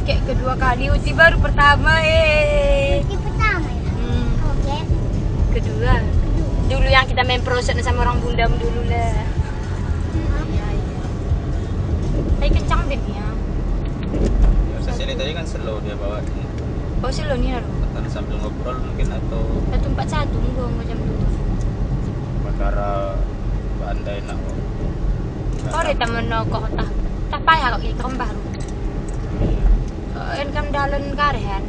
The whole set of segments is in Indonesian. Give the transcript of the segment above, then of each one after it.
kayak kedua kali, uji baru pertama Uji pertama ya? Oke. Kedua. Dulu yang kita main proses sama orang Bunda dulu lah. Iya. Tapi kencang deh dia. Sini tadi kan slow dia bawa. Oh slow nih lalu. Karena sambil ngobrol mungkin atau 141 enggak jam 2. perkara bandai nak. Sorry temen kok tak payah kok kita baru. Kan dalam karehan.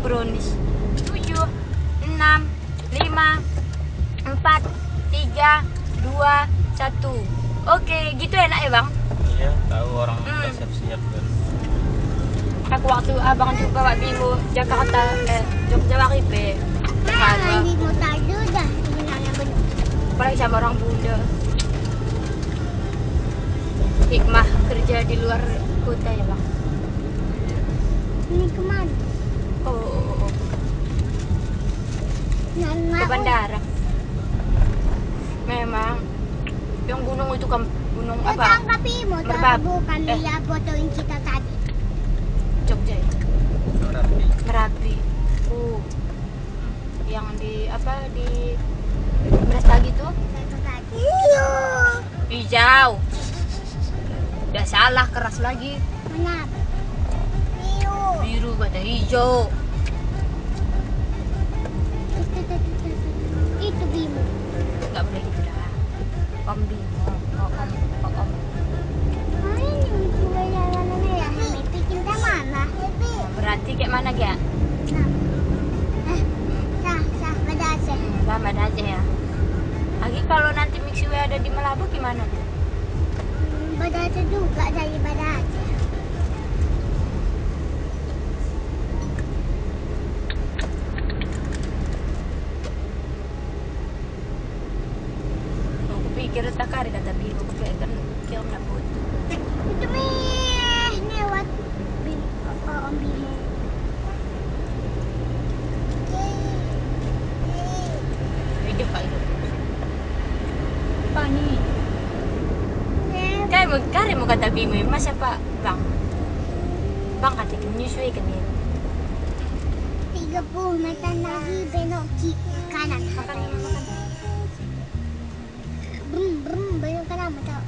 Bronis 7 6 5 4 3 2 1. Oke, gitu enak ya, Bang? Iya, tahu orang udah siap-siap kan. Aku waktu abang juga bawa Bimo Jakarta Jogja Waripe. Bimo tadi udah sebenarnya benar. Apalagi sama orang Bunda. Hikmah kerja di luar kota ya, Bang. Ini kemana? Oh. Ke bandara. Memang yang gunung itu kan gunung apa? Tapi mau bukan dia fotoin kita tadi. Jogja ya? Merapi. Merapi. Yang di apa di Brastagi tuh? Iya. Hijau. Udah salah keras lagi. Mana? Biru. Biru kata hijau. Itu Bimo. Enggak boleh gitu dah. Om Bimo. Om. Ini juga jalanannya ya. Bikin mana? Berarti kayak mana ya? Pada aja. Sama aja ya. Lagi kalau nanti Mixiwe ada di Melabu gimana? Pada aja juga dari pada aja. Aku pikir tak kari kata Bimo, aku pikir kan kira nak foto. Itu lewat Om Bimo. Hidup Pak hidup. Pani. Kayak mau kata Bimo, mas apa Bang? Bang kata menyusui kan ya. 30 meter lagi belok kiri kanan. Makan. Belok kanan betul.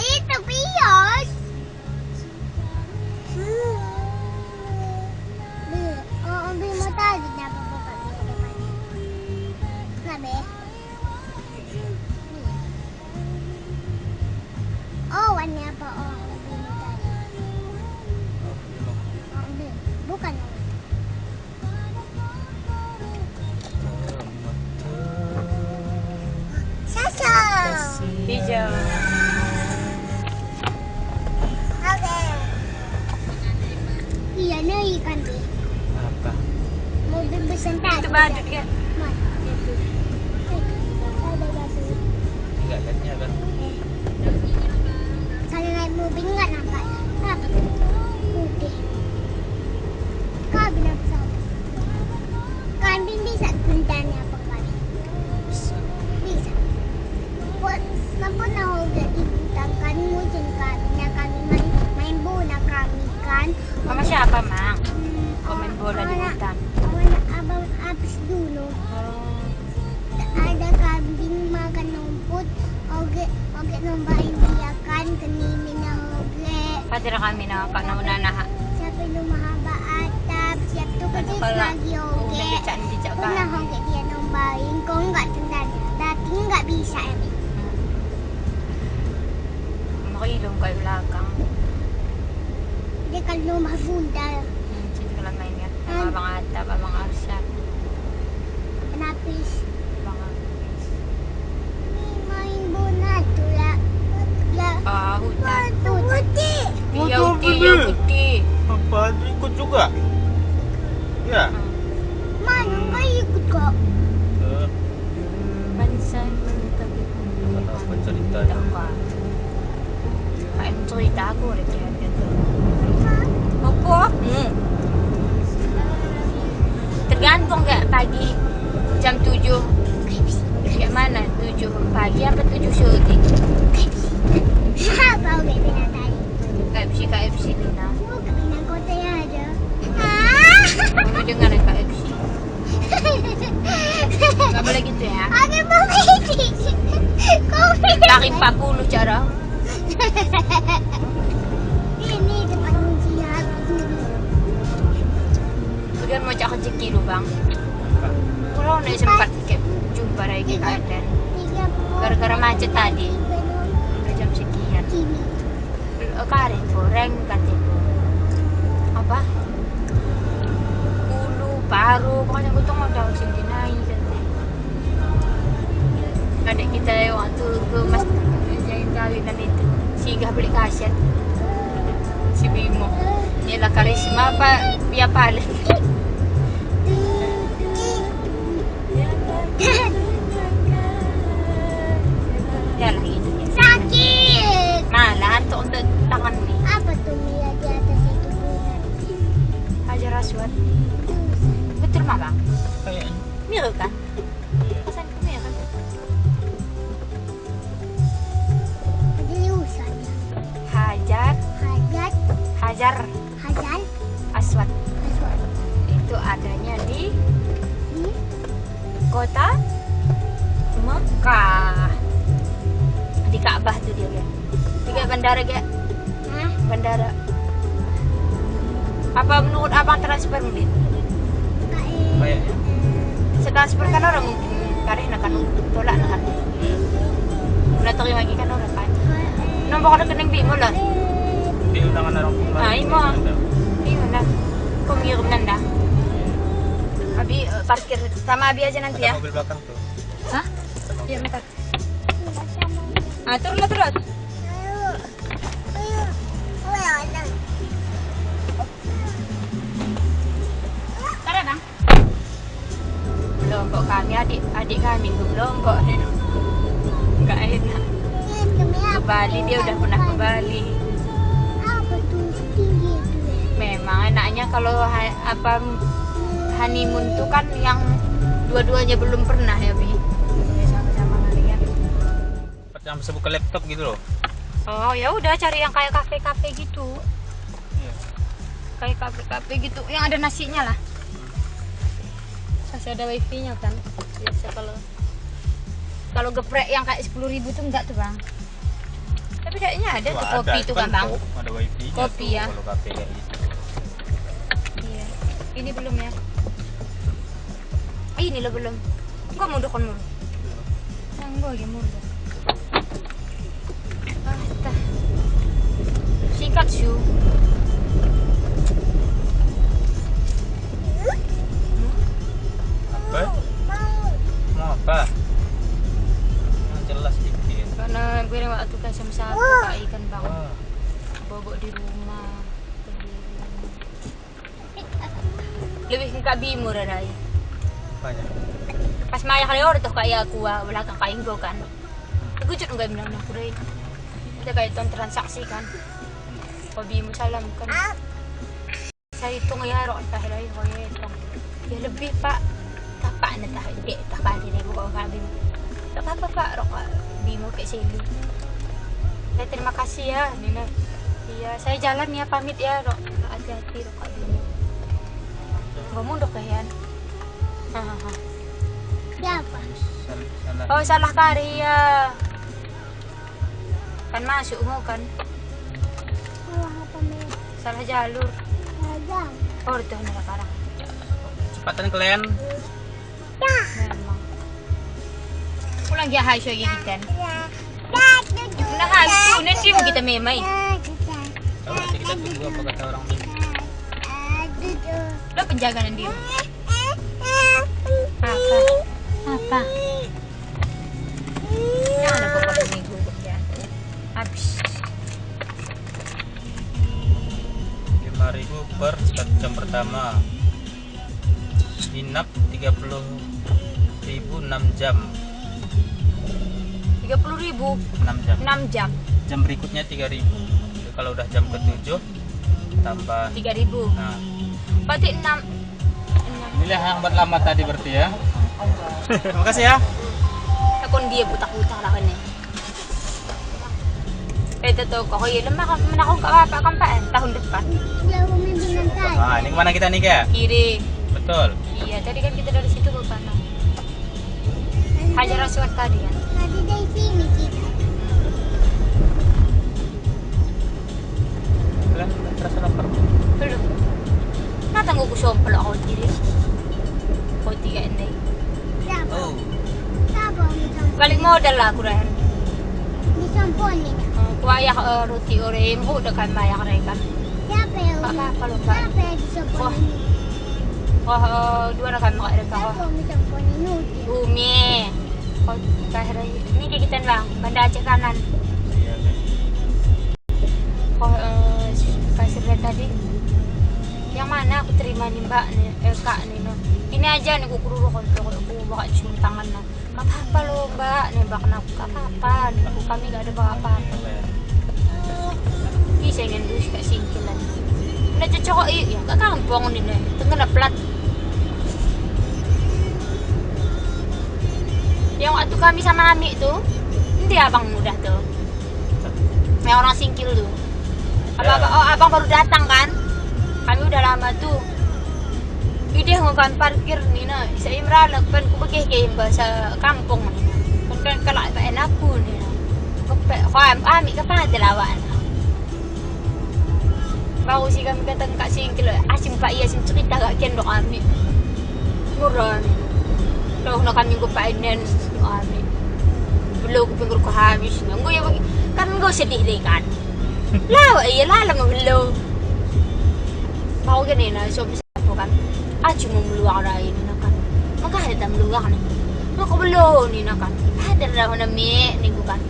Itu pios. Ambil motor di dalam bukan di depannya. Nabe. Oh, warna apa? Oh, ambil motor. Ambil. Bukan. Sasa. Hijau. Oke. Iya, nih ikan deh. Apa? Mobil bersentak. Itu badut ya. Itu. Ada batu. Enggak lihatnya kan. Kalau naik mobil nggak nampak. Kenapa? Putih. Kambing apa? Kambing bisa tendanya apa kali? Bisa. Nampun na udah ikutan kan musim kami main bola kami kan. Sama siapa, Mang? Komen bola di hutan. Abang habis dulu. Ada kambing makan rumput. Oke nombain dia kan kenimin na oge. Patira kami na Pak Naunana. Siapa lumahaba atap siap tuh kecil lagi oge. Dicak Pernah oge dia nombain kok nggak tendanya. Dati nggak bisa ya. Makilong kayo belakang. Dia kan rumah bunda. Sini ko lang main yan. Ang mga atap, ang mga arsya. Kenapis. Mga Main bola tuh ya. hutan. Putih. Iya putih. Apa ikut juga? Ya. Mana nggak ikut kok. Bansan menitabi. Apa ceritanya? Kain cerita aku udah jadi tuh. Apa? Tergantung nggak pagi jam 7 kayak mana 7 pagi apa 7 syuting. apa udah pindah tadi? KFC din na. Oh, pindah kota ya ada. Mami dengan yang KFC. Gak boleh gitu ya. Aku mau pilih. Kau Laki 40 cara. ini depan ujian. Kemudian mau cak rezeki lu bang. Kalau nggak sempat kayak jumpa lagi keadaan. Gara-gara macet tadi. Udah jam sekian. Karin goreng katanya. Apa? Ulu, paru, pokoknya gue tuh mau tahu sini naik katanya. Adik kita waktu ke mas jahit kawinan itu, Sigah beli kaset. Si Bimo. Nila karisma apa? Pia paling. Ya lah gitu ya. Sakit. Malah untuk tangan nih. Apa tuh Mia di atas itu bulan? Hajar Aswad. Betul mah bang? Kayaknya. Mirip kan? Pesan ke Mia kan? Jadi usah ya. Hajar Hajar Aswad. Aswad. Itu adanya di Hmm? kota Mekah. Di Ka'bah tuh dia ya. Tiga bandara ya. Hah? Bandara. Apa menurut abang transfer mungkin? Kayaknya. Setransfer kan orang mungkin karena kan tolak kan. Udah terima lagi kan orang kan. Nombor rekening Bimo lah. Di undangan orang kemarin. Ah, Imo. Bimo lah. Kau ngirim nanda. Abi parkir sama Abi aja nanti ya. Mobil belakang tuh. Hah? Iya bentar. Ah, turun lah terus. Tara bang. Lombok kami adik kami ke Lombok. Enggak enak. Ke Bali dia udah pernah ke Bali. Apa tuh tinggi itu ya? Memang enaknya kalau apa honeymoon tuh kan yang dua-duanya belum pernah ya Bi. Ya, sama-sama ngeliat. Yang bisa buka laptop gitu loh. Oh ya udah cari yang kayak kafe-kafe gitu. Iya. Kayak kafe-kafe gitu yang ada nasinya lah. Masih ada wifi-nya kan. Biasa kalau geprek yang kayak 10.000 tuh enggak tuh bang. Tapi kayaknya ada tuh kopi tuh kan bang. Ada wifi. Kopi ya. Kalau kafe kayak gitu. Iya. Ini belum ya. Ini lo belum. Enggak mau dokon mulu. Enggak ya mulu. Ah, tah. Singkat syu. Apa? Mau apa? Yang jelas dikit. Karena gue waktu kan sama sapu Kak ikan bang. Wah. Bobok di rumah. Lebih ke Kak Bimo rai. Banyak. Pas maya kali orang tuh kayak aku wala kang kain go kan. Aku jut enggak bilang nak kurai. Kita kayak ton transaksi kan. Kak Bimo salam kan. Saya hitung ya roh entah rai ko itu. Ya lebih Pak. Tapak na tayo. Di tapak din ko Kak Bimo. Tak apa Pak roh Kak Bimo kayak sili. Ya terima kasih ya Nina. Iya, saya jalan ya pamit ya roh. Hati-hati roh Kak Bimo. Gak mundok kayan. Hahaha. Siapa? Salah. Oh salah karya. Kan masuk mo kan. Wah, apa Mia? Salah jalur. Ada. Oh itu nila karang. Cepatan kalian. Memang. Pulang dia hai lagi kita. Dad, duduk. Nah habis tu nanti mo kita memai. Tahu nanti kita tunggu apa kata orang ini. Duduk. Lo penjagaan dia. Apa? Apa? Jangan aku pakai minggu ya. Habis. 5.000 per 1 jam pertama. Inap 30.000 6 jam. 30.000 6 jam. 6 jam. Jam berikutnya 3.000. Jadi kalau udah jam ke-7 tambah. 3.000. Nah, Berarti 6. inilah yang buat lama tadi berarti ya. Terima kasih ya. Takon dia butak-butak lah kan Ito to, ako yun, man akong kapapakaan tahun depan. Hindi ako may binantay. Ah, ini kemana kita nih kak? Kiri. Betul. Iya, tadi kan kita dari situ ke kanan. Hajar Aswad tadi kan. Tadi dari sini kita. Kalian terasa lapar? Belum. Natanggo ko sompel ako kiri. Ko tiga ini. Siapa? Oh. Siapa ang isang Balik modal lah aku rin. disampon niya? Kuaya roti orem, udah kan maya kan. Siapa yung Apa lupa. Siapa yung disampon Wah. niya? Dua na kan makairag ako. Siapa ang disampon niya? Umi. Ko kahira ini kikitan lang, banda Aceh kanan. Iya kan. Ko kasir lihat tadi. Yang mana aku terima nih mbak nih, kak nih no. Ini aja nih aku kururu kontok aku bakal cium tangan na. Gak apa-apa loh mbak, nih mbak kena gak apa-apa, nih kami gak ada apa-apa. Ih saya ingin dulu kayak singkilan. Udah cocok ya gak kampung nih nih, tengah na plat. Yang waktu kami sama Ami tuh, nanti abang muda tuh, yang orang singkil tuh. Abang baru datang kan? Kami udah lama tuh. Ide kan parkir nih na, sa imralag pen ko bagay bahasa kampung nih. Kan kalak pa enaku nih na. Ko Ami ka pa dalawan. Bago si kami katang ka singkil, asim pa iya sim cerita gak kendo kami. Murah nih. Tahu na kami ko pa inen Ami. Belum ko pingur ko habis na. Ngoy kan go sedih deh kan. Lawa iya lala mo belum. Mau gini na so bisa po kan. Cuma meluak rai ni nakan. Maka ada meluak ni. Maka belum ni nakan. Ada dah na mi ni kan.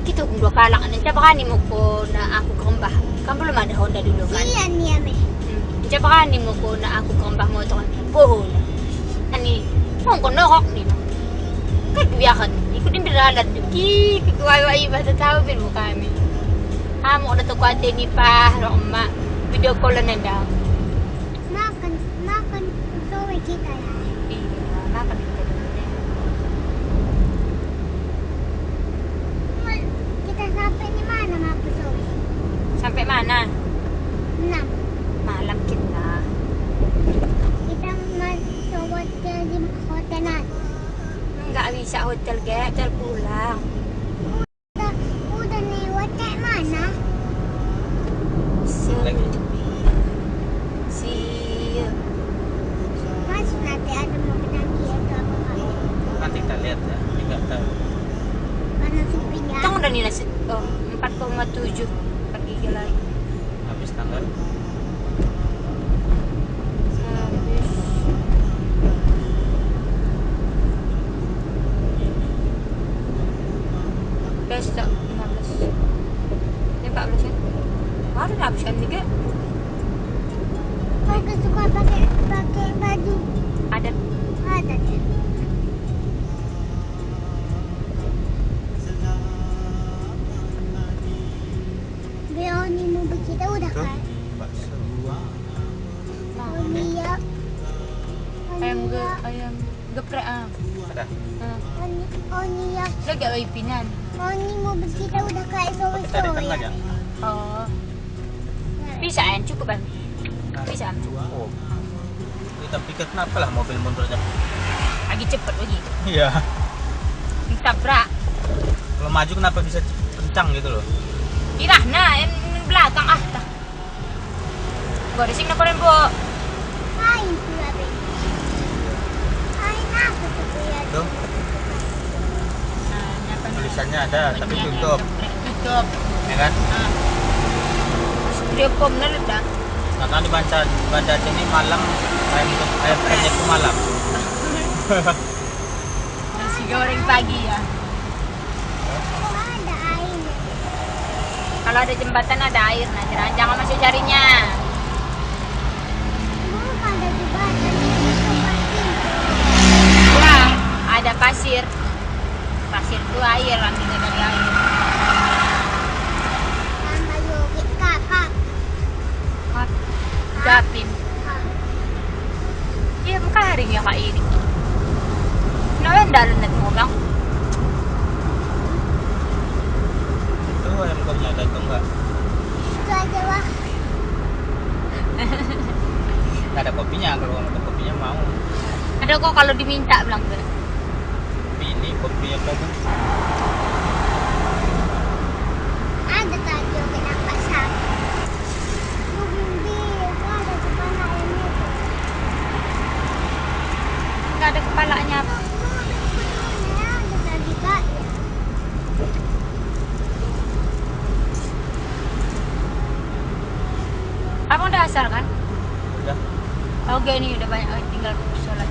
Kita kung dua kalak ni. Capakan mo ko na ako kambah. Kan belum ada Honda dulu kan. Siyan niya me. Capakan mo ko na ako kambah mo to kan. Pohon. Ani, kung ko nokok ni no. Kagbiyakan. Iko din biralan. Ki, kikuwawa iba sa tao bin mo kami. Amo na to kwate ni pa, ma. Video call na daw. Makan sowe kita ya. Iya, makan kita dulu deh. Kita sampai di mana makan sowe? Sampai mana? 6. Malam kita. Kita masuk hotel di hotel natin. Enggak bisa hotel, hotel pulang. Udah nih hotel mana? Lagi. Si Mas nanti ada mau penagi atau apa enggak? Nanti kita lihat ya. Ini nggak tahu. Mana supirnya? Tang udah nih nasi 4,7 pergi lagi. Habis tanggal. Habis besok 15. Ini 14 kan? Baru dah habis kan juga. Kau suka pakai baju Ada adat ya? Beoni mau begitu udah Tuh. kan? Bakso. Oni ya. ayam geprek Ada. Oni ya. Lagi ay pinan. Oni mau begitu udah kayak Tapi tadi kan sowe-sowe ya. banyak. Oh, bisa kan? Cukup kan? Bisa. Oh. Kita pikir kenapa lah mobil mundurnya. Lagi cepet lagi. Iya. Ditabrak. Kalau maju kenapa bisa kencang gitu loh. Irah na, yang belakang tak. Gua di sini koren po. Kain pula be. Kain apa tuh ya? Tuh, Nah, nyapa tulisannya ada tapi tutup. Tutup. Ya kan? Dia pom na dah. Nah, kan di Banda Aceh ini malam ayam penyet itu malam. Nasi goreng pagi ya. Ada air. Kalau ada jembatan ada air, nah jangan masuk carinya. Bukan ada jembatan ini tempat ini. Ya, ada pasir. Pasir itu air, ambilnya dari air. Sama yogi kakak. Gapin. Iya, muka harinya kak ini. Kenapa dalam nanti mo bang? Itu ayam kok kalau diminta bilang tuh. Pilih kopi yang bagus. Ada tadi oke nampak sapi. Hindi, ada kepala ini. Nggak ada kepalanya. Ada tadi kak. Abang udah asar kan? Udah. Oke nih udah banyak tinggal sholat.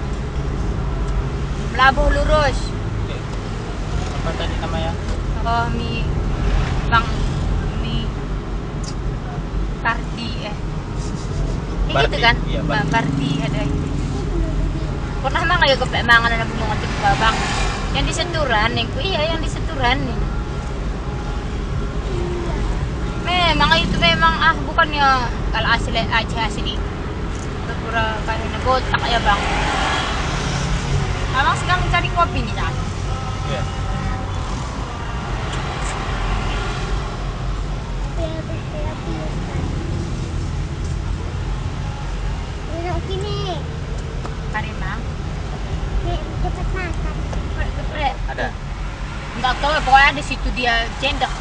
Melabuh lurus. Oke. Apa tadi namanya? Oh mie bang mie Kardi Ini gitu Bardi, kan? iya, Bang Bardi. Kardi ada itu. Pernah mah kayak keplek mangan anak bunga ngetik babang. Yang di Seturan nih, iya yang di Seturan nih. Memang itu memang bukannya kalau asli Aceh asli pura kayak negotak ya bang. Abang sekarang cari kopi nih kan? Iya. Duduk sini. Karena Nek, cepat makan. keplek. Ada. Enggak tahu ya, pokoknya di situ dia jendek.